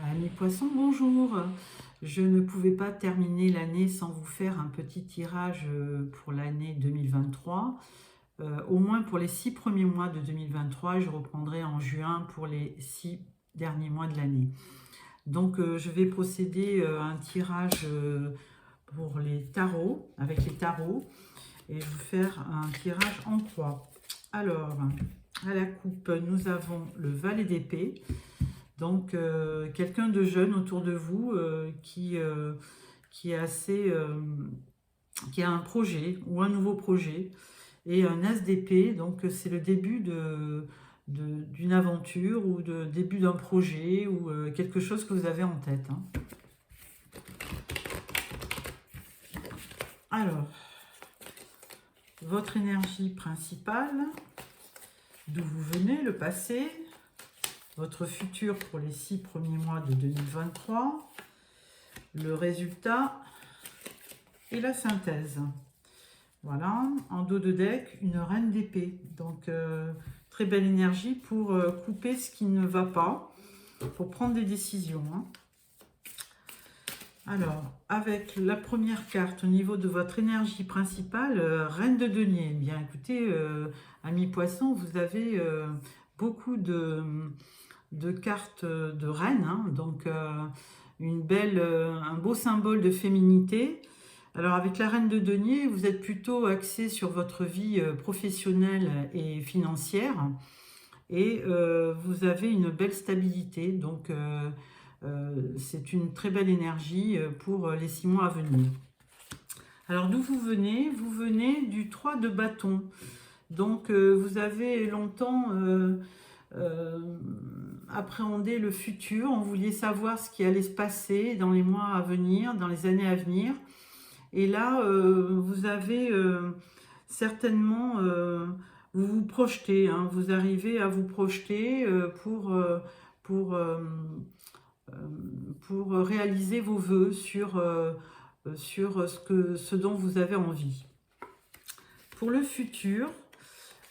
Amis poissons, bonjour. Je ne pouvais pas terminer l'année sans vous faire un petit tirage pour l'année 2023. Au moins pour les 6 premiers mois de 2023, je reprendrai en juin pour les 6 derniers mois de l'année. Donc je vais procéder à un tirage pour les tarots, avec les tarots, et je vais vous faire un tirage en croix. Alors, à la coupe, nous avons le valet d'épée. Donc, quelqu'un de jeune autour de vous qui est assez, qui a un projet ou un nouveau projet, et un as d'épée. Donc, c'est le début d'une aventure ou de début d'un projet ou quelque chose que vous avez en tête, hein. Alors, votre énergie principale, d'où vous venez, le passé, votre futur pour les 6 premiers mois de 2023, le résultat et la synthèse. Voilà, en dos de deck, une reine d'épée. Donc, très belle énergie pour couper ce qui ne va pas, pour prendre des décisions, hein. Alors, avec la première carte au niveau de votre énergie principale, reine de denier. Eh bien, écoutez, amis poissons, vous avez beaucoup de cartes de reine, hein. Donc, un beau symbole de féminité. Alors avec la reine de denier, vous êtes plutôt axé sur votre vie professionnelle et financière, et vous avez une belle stabilité. Donc c'est une très belle énergie pour les 6 mois à venir. Alors d'où vous venez? Vous venez du 3 de bâton. Donc vous avez longtemps appréhendé le futur, on voulait savoir ce qui allait se passer dans les mois à venir, dans les années à venir. Et là, vous avez certainement, vous vous projetez, hein, vous arrivez à vous projeter pour, euh, euh, pour réaliser vos vœux sur ce dont vous avez envie. Pour le futur,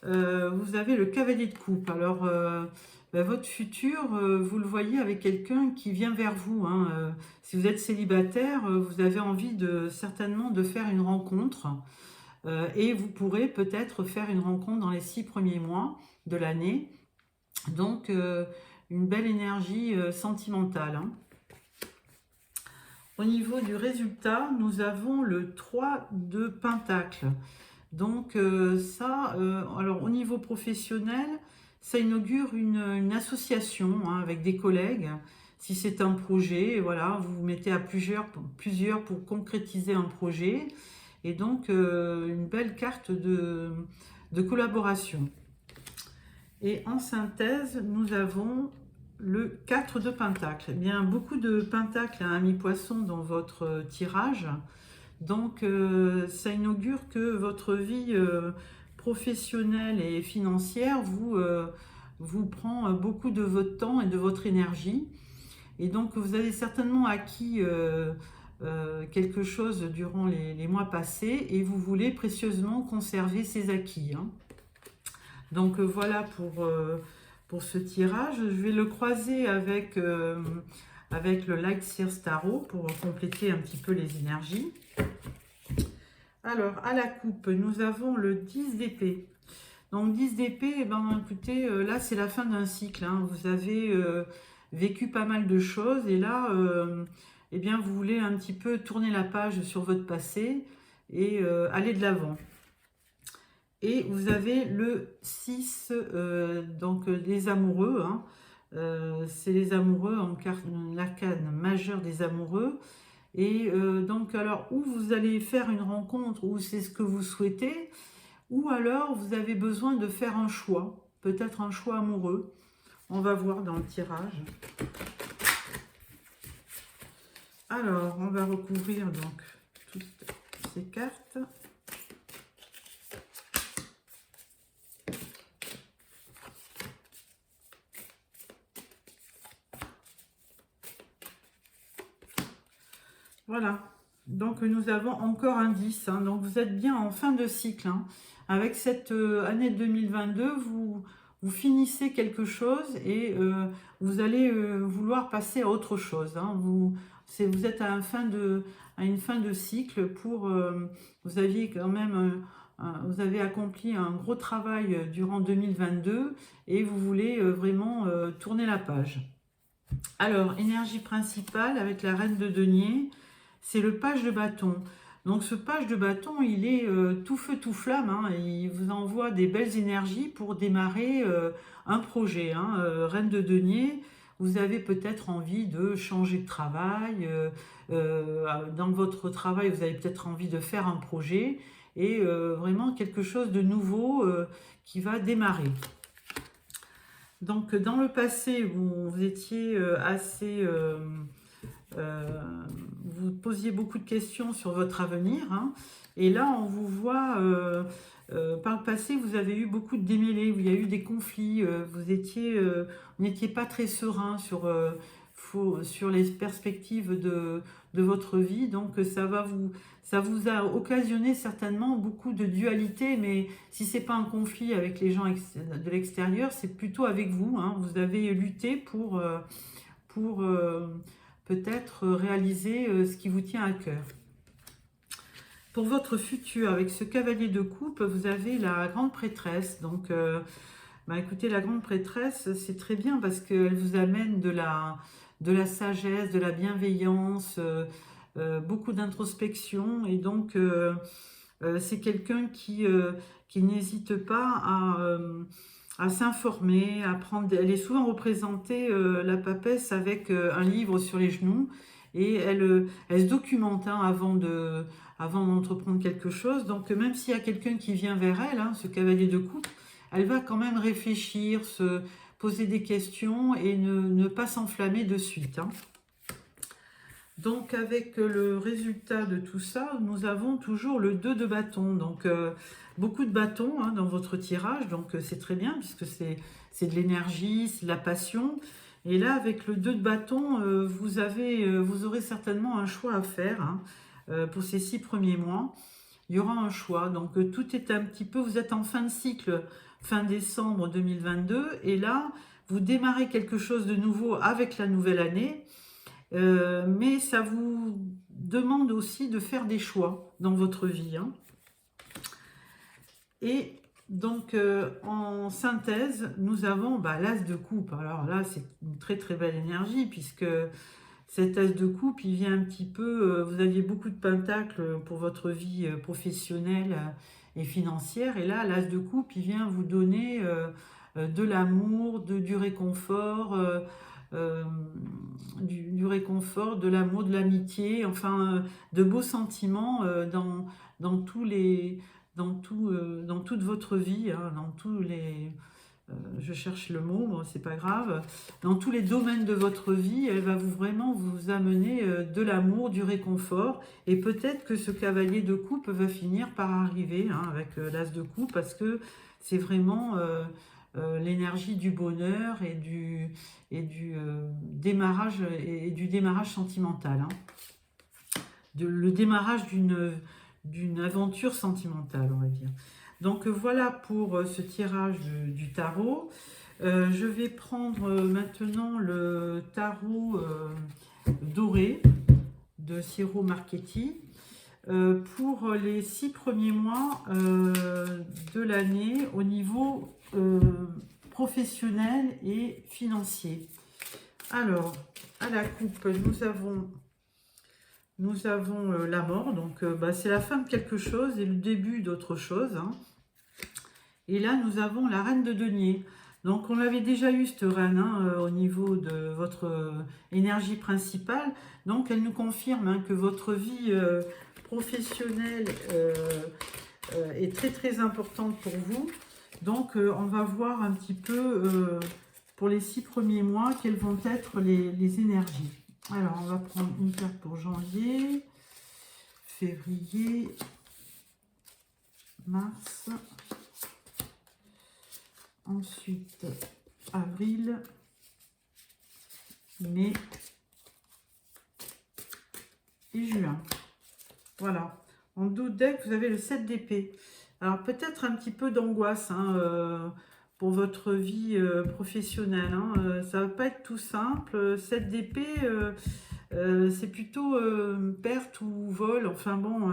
vous avez le cavalier de coupe. Alors, votre futur, vous le voyez avec quelqu'un qui vient vers vous, hein. Si vous êtes célibataire, vous avez envie certainement de faire une rencontre, et vous pourrez peut-être faire une rencontre dans les 6 premiers mois de l'année. Donc, une belle énergie sentimentale, hein. Au niveau du résultat, nous avons le 3 de Pentacle. Donc alors au niveau professionnel, ça inaugure une association, hein, avec des collègues. Si c'est un projet, voilà, vous vous mettez à plusieurs pour concrétiser un projet. Et donc une belle carte de collaboration. Et en synthèse, nous avons le 4 de Pentacle. Eh bien, beaucoup de Pentacles, hein, amis poissons, dans votre tirage. Donc, ça inaugure que votre vie professionnelle et financière vous prend beaucoup de votre temps et de votre énergie. Et donc, vous avez certainement acquis quelque chose durant les mois passés, et vous voulez précieusement conserver ces acquis, hein. Donc, voilà pour ce tirage. Je vais le croiser avec le Light Seers Tarot pour compléter un petit peu les énergies. Alors, à la coupe, nous avons le 10 d'épée. Donc, 10 d'épée, eh ben, écoutez, là, c'est la fin d'un cycle, hein. Vous avez vécu pas mal de choses, et là, eh bien, vous voulez un petit peu tourner la page sur votre passé et aller de l'avant. Et vous avez le 6, donc les amoureux, hein. C'est les amoureux en l'arcane majeure des amoureux. Et donc, alors, où vous allez faire une rencontre, ou c'est ce que vous souhaitez, ou alors vous avez besoin de faire un choix, peut-être un choix amoureux. On va voir dans le tirage. Alors, on va recouvrir donc toutes ces cartes. Voilà, donc nous avons encore un 10, hein. Donc vous êtes bien en fin de cycle, hein. Avec cette année 2022, vous finissez quelque chose et vous allez vouloir passer à autre chose. Hein. Vous êtes à une fin de cycle vous aviez quand même vous avez accompli un gros travail durant 2022 et vous voulez vraiment tourner la page. Alors, énergie principale avec la reine de denier, c'est le page de bâton. Donc ce page de bâton, il est tout feu, tout flamme, hein, il vous envoie des belles énergies pour démarrer un projet. Hein. Reine de denier, vous avez peut-être envie de changer de travail. Dans votre travail, vous avez peut-être envie de faire un projet et vraiment quelque chose de nouveau qui va démarrer. Donc dans le passé, vous étiez assez... vous posiez beaucoup de questions sur votre avenir, hein, et là on vous voit par le passé vous avez eu beaucoup de démêlés, il y a eu des conflits, vous n'étiez pas très serein sur les perspectives de votre vie, donc ça vous a occasionné certainement beaucoup de dualité, mais si c'est pas un conflit avec les gens de l'extérieur, c'est plutôt avec vous, hein, vous avez lutté pour peut-être réaliser ce qui vous tient à cœur. Pour votre futur, avec ce cavalier de coupe, vous avez la grande prêtresse. Donc, écoutez, la grande prêtresse, c'est très bien parce qu'elle vous amène de la sagesse, de la bienveillance, beaucoup d'introspection. Et donc, c'est quelqu'un qui n'hésite pas à s'informer, à prendre. Elle est souvent représentée, la papesse, avec un livre sur les genoux et elle se documente hein, avant d'entreprendre quelque chose. Donc même s'il y a quelqu'un qui vient vers elle, hein, ce cavalier de coupe, elle va quand même réfléchir, se poser des questions et ne pas s'enflammer de suite. Hein. Donc avec le résultat de tout ça, nous avons toujours le 2 de bâton. Donc beaucoup de bâtons hein, dans votre tirage, donc c'est très bien puisque c'est de l'énergie, c'est de la passion. Et là avec le 2 de bâton, vous aurez certainement un choix à faire hein, pour ces 6 premiers mois. Il y aura un choix, donc tout est un petit peu, vous êtes en fin de cycle, fin décembre 2022, et là vous démarrez quelque chose de nouveau avec la nouvelle année. Mais ça vous demande aussi de faire des choix dans votre vie. Hein. Et donc, en synthèse, nous avons l'as de coupe. Alors là, c'est une très très belle énergie puisque cet as de coupe, il vient un petit peu... vous aviez beaucoup de pentacles pour votre vie professionnelle et financière. Et là, l'as de coupe, il vient vous donner de l'amour, du réconfort... du réconfort, de l'amour, de l'amitié, enfin de beaux sentiments dans toute votre vie, hein, dans tous les... je cherche le mot, bon, c'est pas grave. Dans tous les domaines de votre vie, elle va vraiment vous amener de l'amour, du réconfort. Et peut-être que ce cavalier de coupe va finir par arriver hein, avec l'as de coupe parce que c'est vraiment... l'énergie du bonheur et du démarrage sentimental. Hein. Le démarrage d'une aventure sentimentale, on va dire. Donc voilà pour ce tirage du tarot. Je vais prendre maintenant le tarot doré de Ciro Marchetti. Pour les 6 premiers mois de l'année au niveau professionnel et financier. Alors, à la coupe, nous avons la mort, donc c'est la fin de quelque chose et le début d'autre chose. Hein. Et là, nous avons la reine de denier. Donc, on l'avait déjà eu, cette reine, hein, au niveau de votre énergie principale. Donc, elle nous confirme hein, que votre vie professionnelle est très, très importante pour vous. Donc, on va voir un petit peu, pour les 6 premiers mois, quelles vont être les énergies. Alors, on va prendre une carte pour janvier, février, mars... Ensuite, avril, mai et juin. Voilà. En dos de deck, vous avez le 7 d'épée. Alors, peut-être un petit peu d'angoisse hein, pour votre vie professionnelle. Hein. Ça va pas être tout simple. Cette d'épée, c'est plutôt perte ou vol. Enfin bon,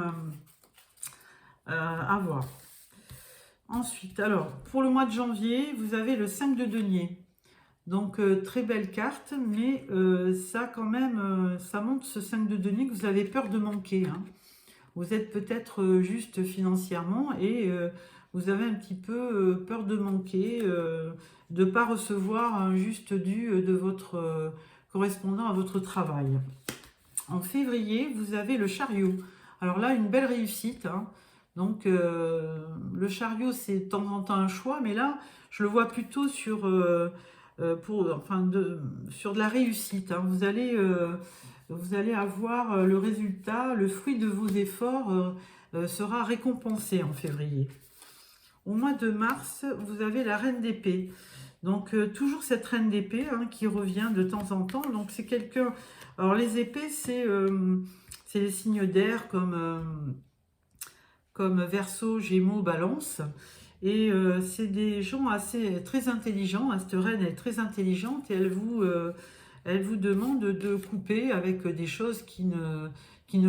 à voir. Ensuite, alors, pour le mois de janvier, vous avez le 5 de denier. Donc, très belle carte, mais ça quand même, ça montre ce 5 de denier que vous avez peur de manquer. Hein. Vous êtes peut-être juste financièrement et vous avez un petit peu peur de manquer, de ne pas recevoir un juste dû de votre correspondant à votre travail. En février, vous avez le chariot. Alors là, une belle réussite. Hein. Donc, le chariot, c'est de temps en temps un choix, mais là, je le vois plutôt sur, sur de la réussite. Hein. Vous allez avoir le résultat, le fruit de vos efforts sera récompensé en février. Au mois de mars, vous avez la reine d'épée. Donc, toujours cette reine d'épée hein, qui revient de temps en temps. Donc, c'est quelqu'un... Alors, les épées, c'est les signes d'air comme Verseau, Gémeaux, Balance. Et c'est des gens très intelligents. Hein, cette reine est très intelligente et elle vous demande de couper avec des choses qui ne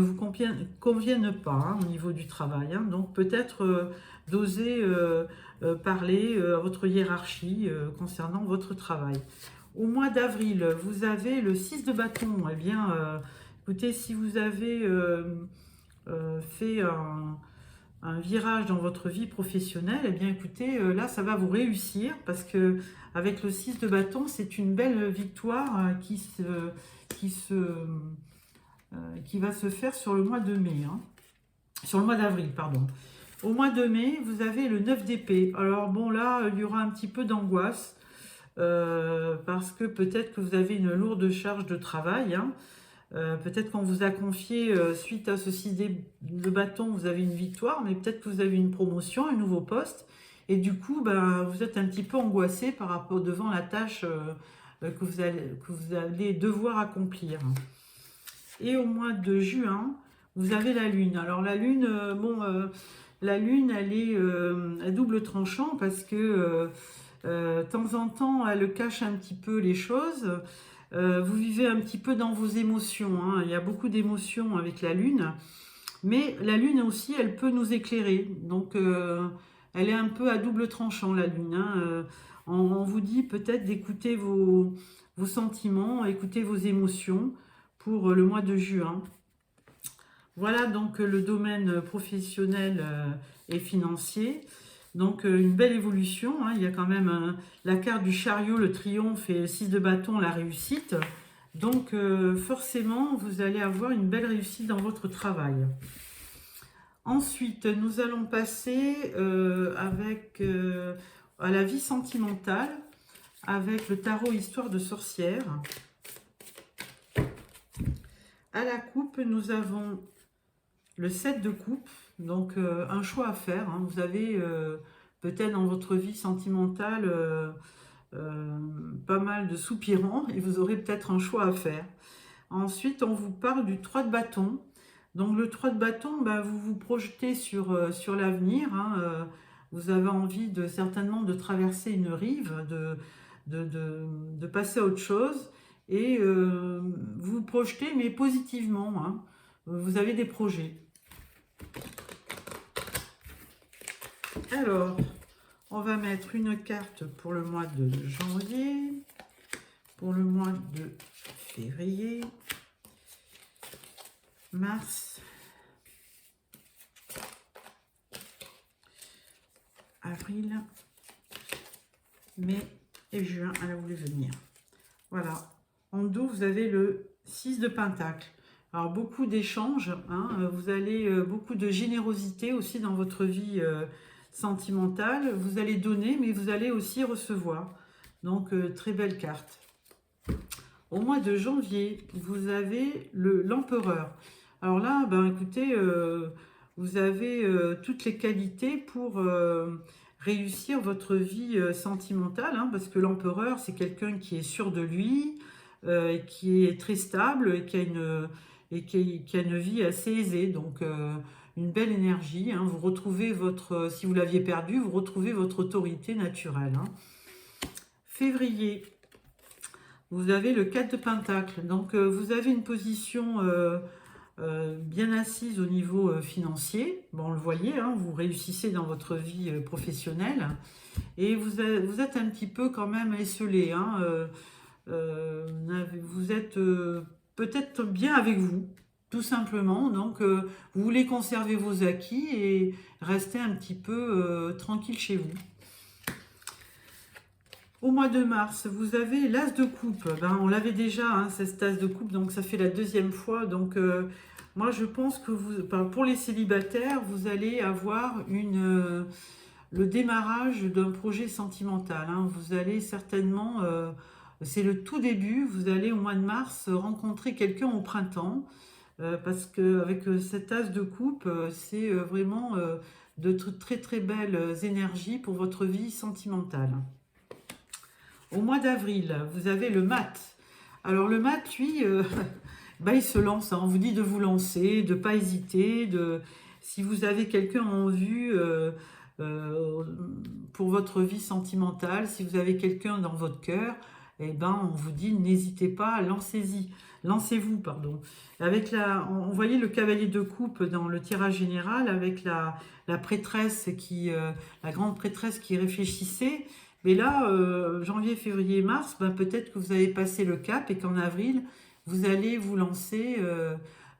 vous conviennent pas hein, au niveau du travail. Hein. Donc peut-être d'oser parler à votre hiérarchie concernant votre travail. Au mois d'avril, vous avez le 6 de bâton. Eh bien, écoutez, si vous avez fait un virage dans votre vie professionnelle, eh bien écoutez, là ça va vous réussir parce que avec le 6 de bâton, c'est une belle victoire qui va se faire sur le mois de mai, hein. Sur le mois d'avril, pardon. Au mois de mai, vous avez le 9 d'épée. Alors bon, là, il y aura un petit peu d'angoisse parce que peut-être que vous avez une lourde charge de travail, hein. Peut-être qu'on vous a confié, suite à ce 6 de bâton, vous avez une victoire, mais peut-être que vous avez une promotion, un nouveau poste, et du coup, ben, vous êtes un petit peu angoissé par rapport devant la tâche que vous allez devoir accomplir. Et au mois de juin, vous avez la lune. Alors la lune, la lune, elle est à double tranchant parce que de temps en temps, elle cache un petit peu les choses. Vous vivez un petit peu dans vos émotions. Hein. Il y a beaucoup d'émotions avec la lune. Mais la lune aussi, elle peut nous éclairer. Donc, elle est un peu à double tranchant, la lune. Hein. On vous dit peut-être d'écouter vos sentiments, écouter vos émotions pour le mois de juin. Voilà donc le domaine professionnel et financier. Donc une belle évolution, hein. Il y a quand même la carte du chariot, le triomphe et le 6 de bâton, la réussite. Donc forcément, vous allez avoir une belle réussite dans votre travail. Ensuite, nous allons passer à la vie sentimentale avec le tarot Histoire de sorcière. À la coupe, nous avons le 7 de coupe. Donc, un choix à faire. Hein. Vous avez peut-être dans votre vie sentimentale pas mal de soupirants et vous aurez peut-être un choix à faire. Ensuite, on vous parle du 3 de bâton. Donc, le 3 de bâton, bah, vous vous projetez sur l'avenir. Hein. Vous avez envie certainement de traverser une rive, de passer à autre chose. Et vous vous projetez, mais positivement. Hein. Vous avez des projets. Alors, on va mettre une carte pour le mois de janvier, pour le mois de février, mars, avril, mai et juin. Elle a voulu venir. Voilà. En dos, vous avez le 6 de pentacle. Alors, beaucoup d'échanges. Hein, vous allez beaucoup de générosité aussi dans votre vie sentimentale. Vous allez donner, mais vous allez aussi recevoir. Donc, très belle carte. Au mois de janvier, vous avez l'empereur. Alors là, ben, écoutez, vous avez toutes les qualités pour réussir votre vie sentimentale. Hein, parce que l'empereur, c'est quelqu'un qui est sûr de lui, et qui est très stable et qui a une vie assez aisée. Donc, une belle énergie. Hein. Vous retrouvez votre, si vous l'aviez perdu, vous retrouvez votre autorité naturelle. Hein. Février, vous avez le 4 de Pentacle. Donc, vous avez une position bien assise au niveau financier. Bon, on le voyait, hein, vous réussissez dans votre vie professionnelle. Et vous êtes un petit peu quand même esselé. Hein, vous êtes peut-être bien avec vous, tout simplement. Donc, vous voulez conserver vos acquis et rester un petit peu tranquille chez vous. Au mois de mars, vous avez l'as de coupe. Ben, on l'avait déjà, hein, cet as de coupe, donc ça fait la deuxième fois. Donc, moi, je pense que pour les célibataires, vous allez avoir le démarrage d'un projet sentimental. Hein. Vous allez certainement, c'est le tout début, vous allez au mois de mars rencontrer quelqu'un au printemps. Parce qu'avec cet as de coupe, c'est vraiment de très très belles énergies pour votre vie sentimentale. Au mois d'avril, vous avez le mat. Alors le mat, lui, bah, il se lance. Hein. On vous dit de vous lancer, de ne pas hésiter. Si vous avez quelqu'un en vue pour votre vie sentimentale, si vous avez quelqu'un dans votre cœur, eh ben, on vous dit n'hésitez pas, lancez-y. Lancez-vous, pardon. On voyait le cavalier de coupe dans le tirage général avec la prêtresse la grande prêtresse qui réfléchissait. Mais là, janvier, février, mars, ben, peut-être que vous avez passé le cap et qu'en avril, vous allez vous lancer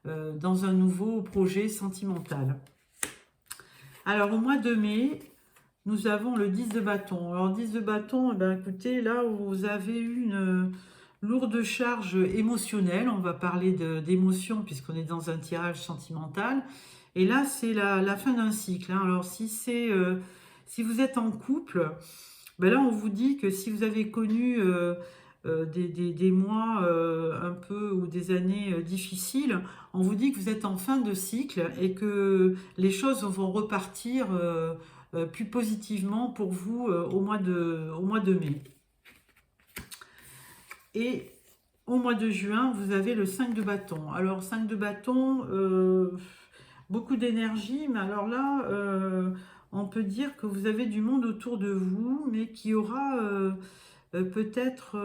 dans un nouveau projet sentimental. Alors, au mois de mai, nous avons le 10 de bâton. Alors, 10 de bâton, eh ben, écoutez, là où vous avez eu une lourde charge émotionnelle, on va parler d'émotion puisqu'on est dans un tirage sentimental. Et là, c'est la fin d'un cycle. Hein. Alors, si vous êtes en couple, ben là, on vous dit que si vous avez connu des mois un peu ou des années difficiles, on vous dit que vous êtes en fin de cycle et que les choses vont repartir plus positivement pour vous au mois de mai. Et au mois de juin, vous avez le 5 de bâton. Alors, 5 de bâton, beaucoup d'énergie, mais alors là, on peut dire que vous avez du monde autour de vous, mais qui aura peut-être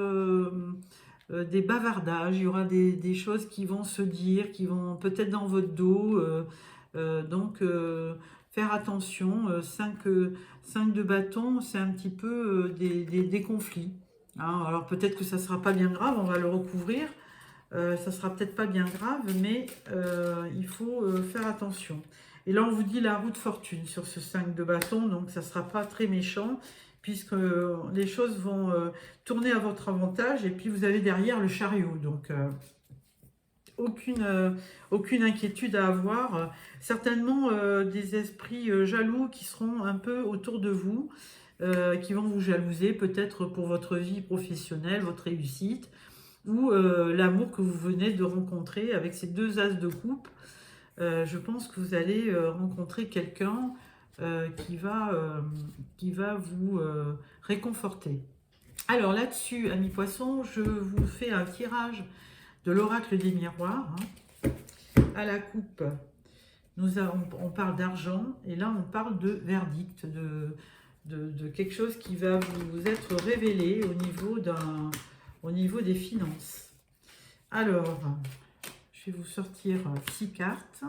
des bavardages, il y aura des choses qui vont se dire, qui vont peut-être dans votre dos. Donc, faire attention. 5 de bâton, c'est un petit peu des conflits. Hein. Alors, peut-être que ça ne sera pas bien grave, on va le recouvrir. Ça sera peut-être pas bien grave, mais il faut faire attention. Et là, on vous dit la roue de fortune sur ce 5 de bâton, donc ça ne sera pas très méchant, puisque les choses vont tourner à votre avantage, et puis vous avez derrière le chariot, donc aucune inquiétude à avoir. Certainement des esprits jaloux qui seront un peu autour de vous, qui vont vous jalouser, peut-être pour votre vie professionnelle, votre réussite, ou l'amour que vous venez de rencontrer avec ces deux as de coupe. Je pense que vous allez rencontrer quelqu'un qui va vous réconforter. Alors là-dessus, amis poissons, je vous fais un tirage de l'oracle des miroirs. Hein. À la coupe, on parle d'argent, et là on parle de verdict, de quelque chose qui va vous être révélé au niveau des finances. Alors, je vais vous sortir 6 cartes.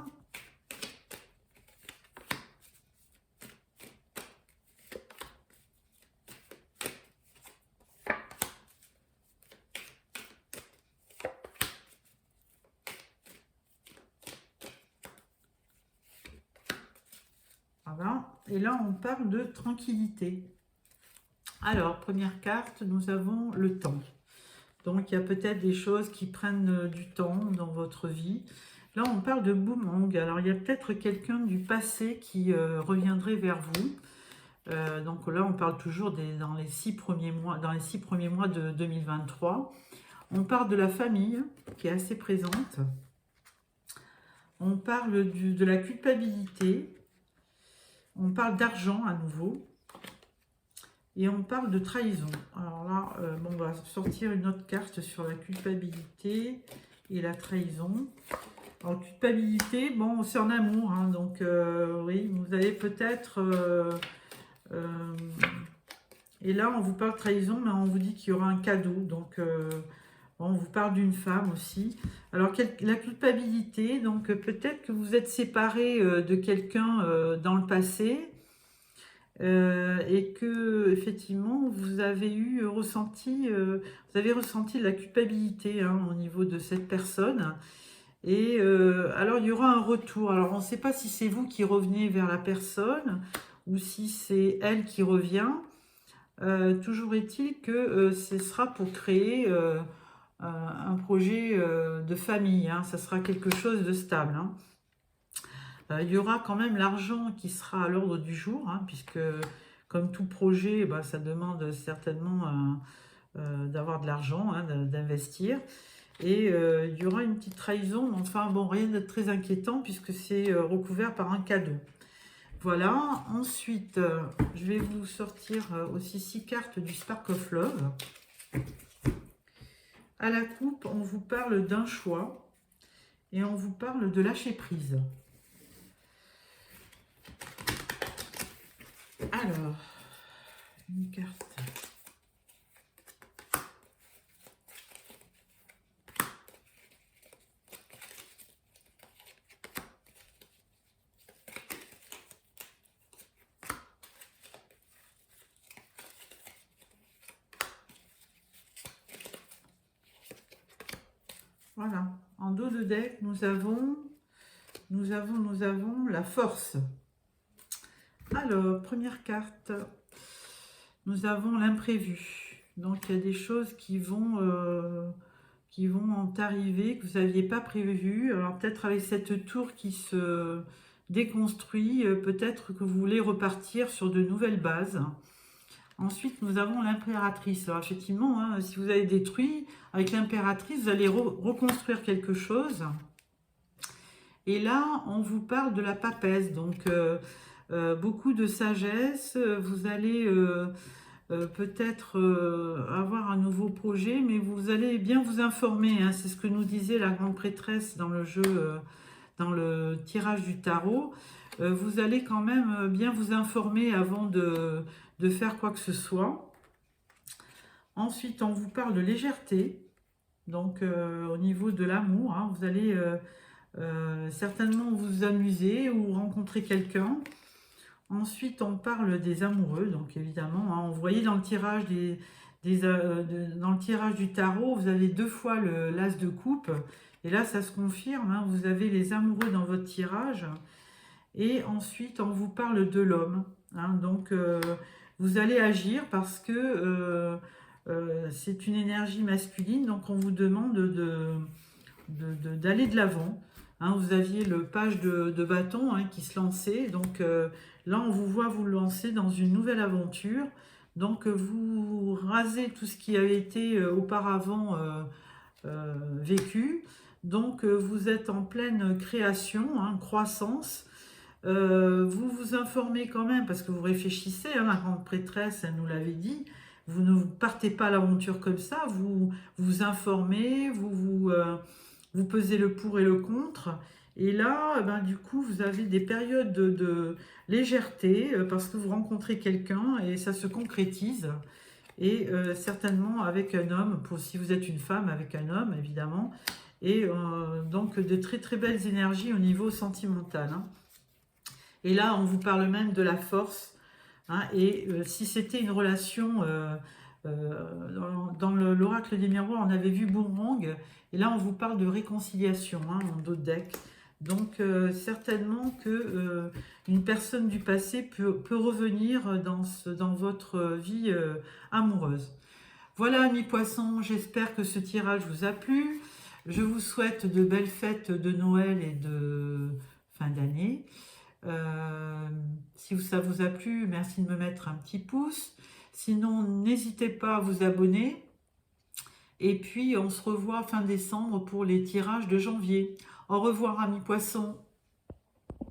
Voilà. Et là, on parle de tranquillité. Alors, première carte, nous avons le temps. Donc, il y a peut-être des choses qui prennent du temps dans votre vie. Là, on parle de boomerang. Alors, il y a peut-être quelqu'un du passé qui reviendrait vers vous. Donc là, on parle toujours dans les 6 premiers mois de 2023. On parle de la famille qui est assez présente. On parle de la culpabilité. On parle d'argent à nouveau. Et on parle de trahison. Alors là, bon, on va sortir une autre carte sur la culpabilité et la trahison. Alors, culpabilité, bon, c'est en amour, hein, donc oui, vous avez peut-être... et là, on vous parle de trahison, mais on vous dit qu'il y aura un cadeau, donc on vous parle d'une femme aussi. Alors, la culpabilité, donc peut-être que vous êtes séparé de quelqu'un dans le passé, et que effectivement vous avez ressenti de la culpabilité, hein, au niveau de cette personne. Et alors il y aura un retour. Alors on ne sait pas si c'est vous qui revenez vers la personne ou si c'est elle qui revient. Toujours est-il que ce sera pour créer un projet de famille, hein. Ça sera quelque chose de stable, hein. Il y aura quand même l'argent qui sera à l'ordre du jour, hein, puisque comme tout projet, bah, ça demande certainement d'avoir de l'argent, hein, d'investir. Et il y aura une petite trahison, mais enfin bon, rien de très inquiétant puisque c'est recouvert par un cadeau. Voilà, ensuite je vais vous sortir aussi 6 cartes du Spark of Love. À la coupe, on vous parle d'un choix et on vous parle de lâcher prise. Alors, une carte. Voilà, en dos de deck, nous avons la force. Alors, première carte, nous avons l'imprévu. Donc, il y a des choses qui vont arriver, que vous n'aviez pas prévues. Alors, peut-être avec cette tour qui se déconstruit, peut-être que vous voulez repartir sur de nouvelles bases. Ensuite, nous avons l'impératrice. Alors, effectivement, hein, si vous avez détruit, avec l'impératrice, vous allez reconstruire quelque chose. Et là, on vous parle de la papesse. Donc, beaucoup de sagesse. Vous allez peut-être avoir un nouveau projet, mais vous allez bien vous informer, hein. C'est ce que nous disait la grande prêtresse dans le jeu, dans le tirage du tarot. Vous allez quand même bien vous informer avant de faire quoi que ce soit. Ensuite, on vous parle de légèreté. Donc, au niveau de l'amour, hein, vous allez certainement vous amuser ou rencontrer quelqu'un. Ensuite, on parle des amoureux. Donc, évidemment, hein, vous voyez dans le tirage dans le tirage du tarot, vous avez 2 fois l'as de coupe. Et là, ça se confirme, hein, vous avez les amoureux dans votre tirage. Et ensuite, on vous parle de l'homme, hein. Donc, vous allez agir parce que c'est une énergie masculine. Donc, on vous demande d'aller de l'avant, hein. Vous aviez le page de bâton, hein, qui se lançait. Donc, là, on vous voit vous lancer dans une nouvelle aventure. Donc, vous rasez tout ce qui avait été auparavant vécu. Donc, vous êtes en pleine création, hein, croissance. Vous vous informez quand même, parce que vous réfléchissez, hein, la grande prêtresse, elle nous l'avait dit, vous ne partez pas à l'aventure comme ça, vous vous informez, vous pesez le pour et le contre, et là, ben, du coup, vous avez des périodes de légèreté, parce que vous rencontrez quelqu'un, et ça se concrétise, et certainement avec un homme, pour si vous êtes une femme, avec un homme, évidemment, et donc de très très belles énergies au niveau sentimental, hein. Et là, on vous parle même de la force, hein, et si c'était une relation, dans l'oracle des miroirs, on avait vu boomerang, et là, on vous parle de réconciliation, hein, en dos de deck. Donc, certainement que une personne du passé peut revenir dans votre vie amoureuse. Voilà, amis poissons, j'espère que ce tirage vous a plu. Je vous souhaite de belles fêtes de Noël et de fin d'année. Si ça vous a plu, merci de me mettre un petit pouce. Sinon, n'hésitez pas à vous abonner. Et puis, on se revoit fin décembre pour les tirages de janvier. Au revoir, amis poissons.